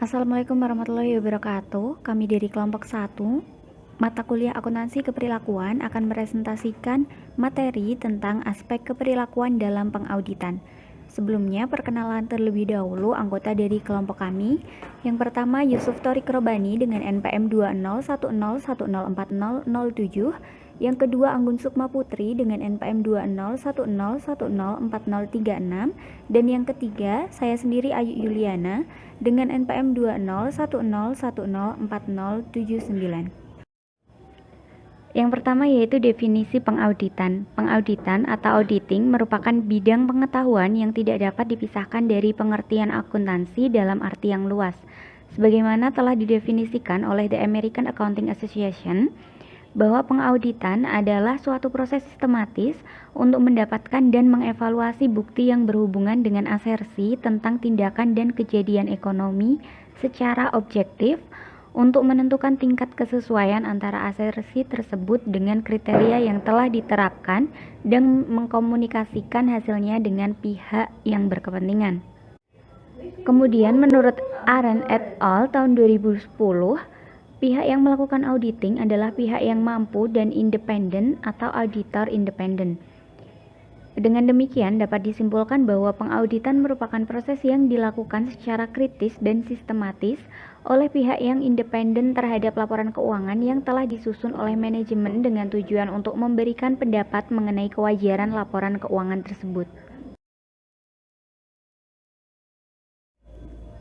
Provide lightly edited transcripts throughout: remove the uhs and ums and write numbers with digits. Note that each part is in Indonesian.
Assalamualaikum warahmatullahi wabarakatuh. Kami dari kelompok 1, mata kuliah akuntansi keperilakuan akan mepresentasikan materi tentang aspek keperilakuan dalam pengauditan. Sebelumnya, perkenalan terlebih dahulu anggota dari kelompok kami. Yang pertama, Yusuf Torik Robani dengan NPM 20101040007. Yang kedua, Anggun Sukma Putri dengan NPM 20101040036. Dan yang ketiga, saya sendiri Ayu Yuliana dengan NPM 20101040079. Yang pertama yaitu definisi pengauditan. Pengauditan atau auditing merupakan bidang pengetahuan yang tidak dapat dipisahkan dari pengertian akuntansi dalam arti yang luas. Sebagaimana telah didefinisikan oleh The American Accounting Association, bahwa pengauditan adalah suatu proses sistematis untuk mendapatkan dan mengevaluasi bukti yang berhubungan dengan asersi tentang tindakan dan kejadian ekonomi secara objektif untuk menentukan tingkat kesesuaian antara asersi tersebut dengan kriteria yang telah diterapkan dan mengkomunikasikan hasilnya dengan pihak yang berkepentingan. Kemudian menurut Arendt et al. Tahun 2010, pihak yang melakukan auditing adalah pihak yang mampu dan independen atau auditor independen. Dengan demikian dapat disimpulkan bahwa pengauditan merupakan proses yang dilakukan secara kritis dan sistematis oleh pihak yang independen terhadap laporan keuangan yang telah disusun oleh manajemen dengan tujuan untuk memberikan pendapat mengenai kewajaran laporan keuangan tersebut.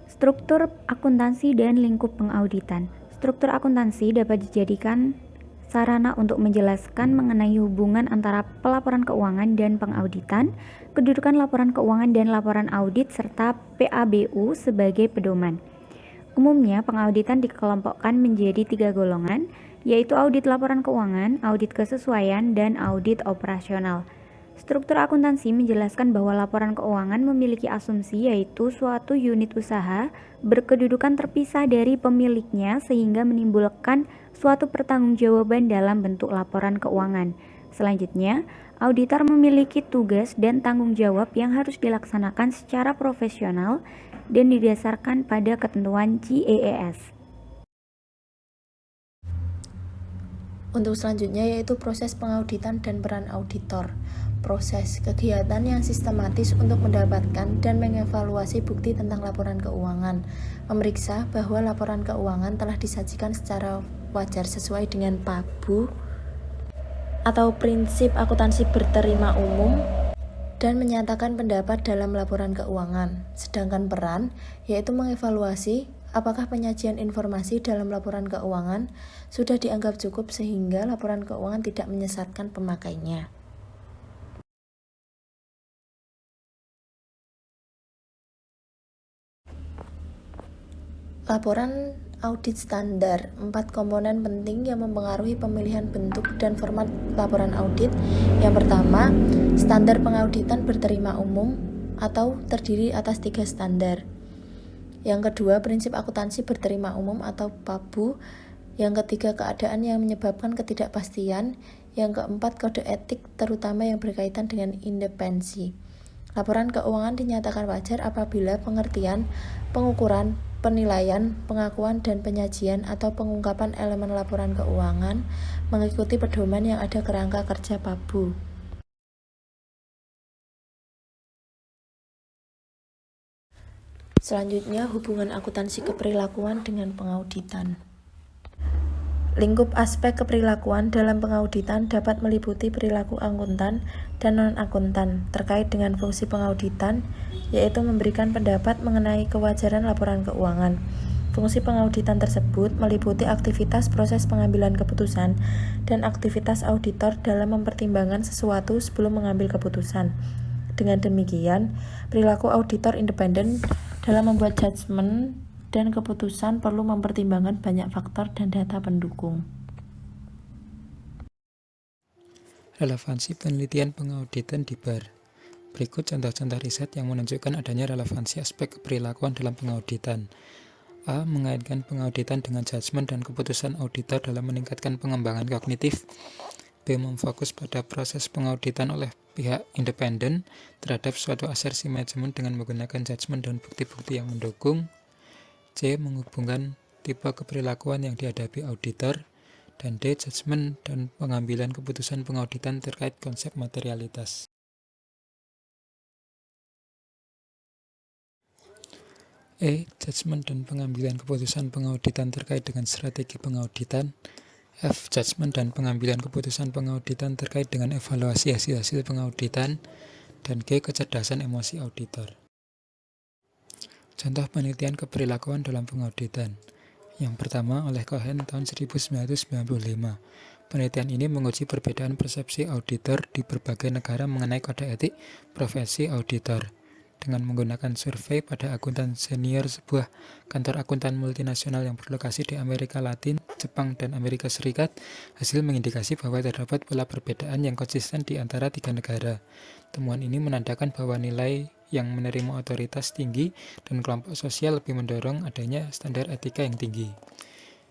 Struktur akuntansi dan lingkup pengauditan. Struktur akuntansi dapat dijadikan sarana untuk menjelaskan mengenai hubungan antara pelaporan keuangan dan pengauditan, kedudukan laporan keuangan dan laporan audit, serta PABU sebagai pedoman. Umumnya, pengauditan dikelompokkan menjadi 3 golongan, yaitu audit laporan keuangan, audit kesesuaian, dan audit operasional. Struktur akuntansi menjelaskan bahwa laporan keuangan memiliki asumsi yaitu suatu unit usaha berkedudukan terpisah dari pemiliknya sehingga menimbulkan suatu pertanggungjawaban dalam bentuk laporan keuangan. Selanjutnya, auditor memiliki tugas dan tanggung jawab yang harus dilaksanakan secara profesional dan didasarkan pada ketentuan GAAP. Untuk selanjutnya yaitu proses pengauditan dan peran auditor. Proses kegiatan yang sistematis untuk mendapatkan dan mengevaluasi bukti tentang laporan keuangan, memeriksa bahwa laporan keuangan telah disajikan secara wajar sesuai dengan PABU atau prinsip akuntansi berterima umum, dan menyatakan pendapat dalam laporan keuangan. Sedangkan peran yaitu mengevaluasi apakah penyajian informasi dalam laporan keuangan sudah dianggap cukup sehingga laporan keuangan tidak menyesatkan pemakainya. Laporan audit standar, 4 komponen penting yang mempengaruhi pemilihan bentuk dan format laporan audit. Yang pertama, standar pengauditan berterima umum atau terdiri atas 3 standar. Yang kedua, prinsip akuntansi berterima umum atau PABU. Yang ketiga, keadaan yang menyebabkan ketidakpastian. Yang keempat, kode etik terutama yang berkaitan dengan independensi. Laporan keuangan dinyatakan wajar apabila pengertian, pengukuran, penilaian, pengakuan, dan penyajian atau pengungkapan elemen laporan keuangan mengikuti pedoman yang ada kerangka kerja PABU. Selanjutnya, hubungan akuntansi keperilakuan dengan pengauditan. Lingkup aspek keperilakuan dalam pengauditan dapat meliputi perilaku akuntan dan non-akuntan terkait dengan fungsi pengauditan, yaitu memberikan pendapat mengenai kewajaran laporan keuangan. Fungsi pengauditan tersebut meliputi aktivitas proses pengambilan keputusan dan aktivitas auditor dalam mempertimbangkan sesuatu sebelum mengambil keputusan. Dengan demikian, perilaku auditor independen dalam membuat judgement dan keputusan perlu mempertimbangkan banyak faktor dan data pendukung. Relevansi penelitian pengauditan di BAR. Berikut contoh-contoh riset yang menunjukkan adanya relevansi aspek keperilakuan dalam pengauditan. A. Mengaitkan pengauditan dengan judgement dan keputusan auditor dalam meningkatkan pengembangan kognitif. B. Memfokus pada proses pengauditan oleh pihak independen terhadap suatu asersi manajemen dengan menggunakan judgement dan bukti-bukti yang mendukung. C. Menghubungkan tipe keperilakuan yang dihadapi auditor. Dan D. Judgement dan pengambilan keputusan pengauditan terkait konsep materialitas. E. Judgement dan pengambilan keputusan pengauditan terkait dengan strategi pengauditan. F. Judgement dan pengambilan keputusan pengauditan terkait dengan evaluasi hasil-hasil pengauditan. Dan G. Kecerdasan emosi auditor. Contoh penelitian keperilakuan dalam pengauditan. Yang pertama oleh Cohen tahun 1995. Penelitian ini menguji perbedaan persepsi auditor di berbagai negara mengenai kode etik profesi auditor. Dengan menggunakan survei pada akuntan senior sebuah kantor akuntan multinasional yang berlokasi di Amerika Latin, Jepang, dan Amerika Serikat, hasil mengindikasi bahwa terdapat pola perbedaan yang konsisten di antara 3 negara. Temuan ini menandakan bahwa nilai yang menerima otoritas tinggi dan kelompok sosial lebih mendorong adanya standar etika yang tinggi.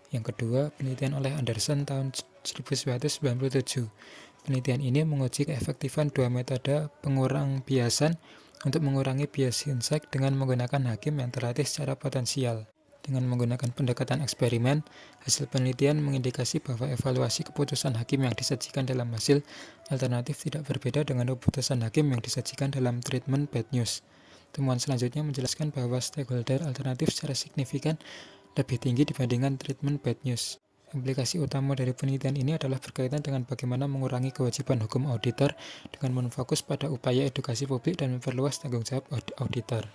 Yang kedua, penelitian oleh Anderson tahun 1997. Penelitian ini menguji keefektifan 2 metode pengurang biasan untuk mengurangi bias Hinsek dengan menggunakan hakim yang terlatih secara potensial. Dengan menggunakan pendekatan eksperimen, hasil penelitian mengindikasi bahwa evaluasi keputusan hakim yang disajikan dalam hasil alternatif tidak berbeda dengan keputusan hakim yang disajikan dalam treatment bad news. Temuan selanjutnya menjelaskan bahwa stakeholder alternatif secara signifikan lebih tinggi dibandingkan treatment bad news. Implikasi utama dari penelitian ini adalah berkaitan dengan bagaimana mengurangi kewajiban hukum auditor dengan menfokus pada upaya edukasi publik dan memperluas tanggung jawab auditor.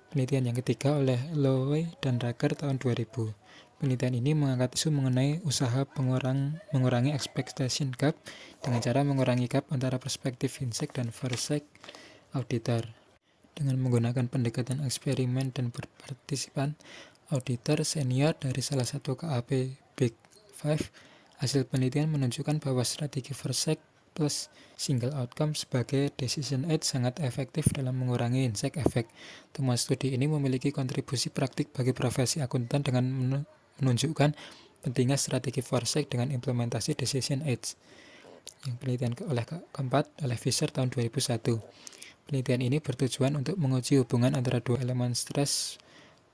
Penelitian yang ketiga oleh Lowe dan Raker tahun 2000. Penelitian ini mengangkat isu mengenai usaha mengurangi expectation gap dengan cara mengurangi gap antara perspektif Hinsek dan Forsyth auditor. Dengan menggunakan pendekatan eksperimen dan berpartisipan auditor senior dari salah satu KAP Big Five, hasil penelitian menunjukkan bahwa strategi Forsyth plus single outcome sebagai decision aid sangat efektif dalam mengurangi Hinsek effect. Temuan studi ini memiliki kontribusi praktik bagi profesi akuntan dengan menunjukkan pentingnya strategi Forsyth dengan implementasi decision aids. Yang penelitian keempat oleh Fisher tahun 2001. Penelitian ini bertujuan untuk menguji hubungan antara 2 elemen stres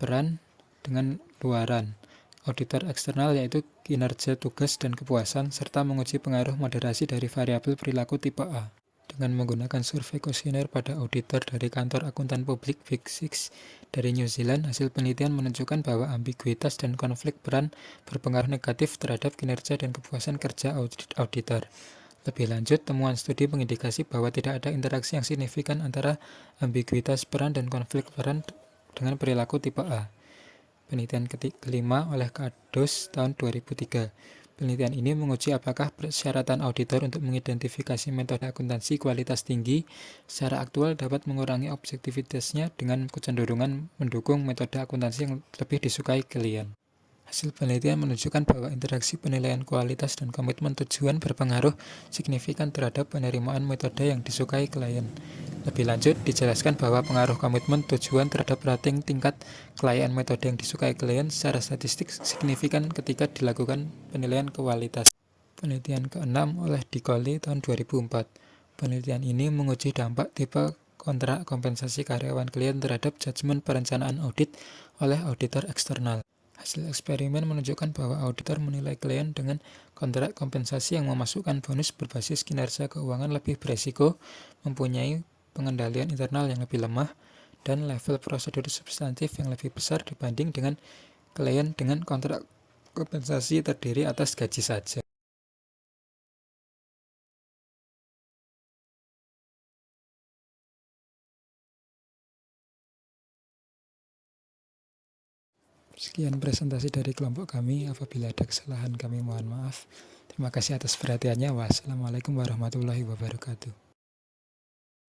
peran dengan luaran auditor eksternal, yaitu kinerja tugas dan kepuasan, serta menguji pengaruh moderasi dari variabel perilaku tipe A. Dengan menggunakan survei kuesioner pada auditor dari kantor akuntan publik Big Six dari New Zealand, hasil penelitian menunjukkan bahwa ambiguitas dan konflik peran berpengaruh negatif terhadap kinerja dan kepuasan kerja auditor. Lebih lanjut, temuan studi mengindikasi bahwa tidak ada interaksi yang signifikan antara ambiguitas peran dan konflik peran dengan perilaku tipe A. Penelitian kelima oleh Kados tahun 2003. Penelitian ini menguji apakah persyaratan auditor untuk mengidentifikasi metode akuntansi kualitas tinggi secara aktual dapat mengurangi objektivitasnya dengan kecenderungan mendukung metode akuntansi yang lebih disukai klien. Hasil penelitian menunjukkan bahwa interaksi penilaian kualitas dan komitmen tujuan berpengaruh signifikan terhadap penerimaan metode yang disukai klien. Lebih lanjut, dijelaskan bahwa pengaruh komitmen tujuan terhadap rating tingkat klien metode yang disukai klien secara statistik signifikan ketika dilakukan penilaian kualitas. Penelitian ke-6 oleh Dicoli tahun 2004. Penelitian ini menguji dampak tipe kontrak kompensasi karyawan klien terhadap judgement perencanaan audit oleh auditor eksternal. Hasil eksperimen menunjukkan bahwa auditor menilai klien dengan kontrak kompensasi yang memasukkan bonus berbasis kinerja keuangan lebih beresiko, mempunyai pengendalian internal yang lebih lemah, dan level prosedur substantif yang lebih besar dibanding dengan klien dengan kontrak kompensasi terdiri atas gaji saja. Sekian presentasi dari kelompok kami. Apabila ada kesalahan kami mohon maaf. Terima kasih atas perhatiannya. Wassalamualaikum warahmatullahi wabarakatuh.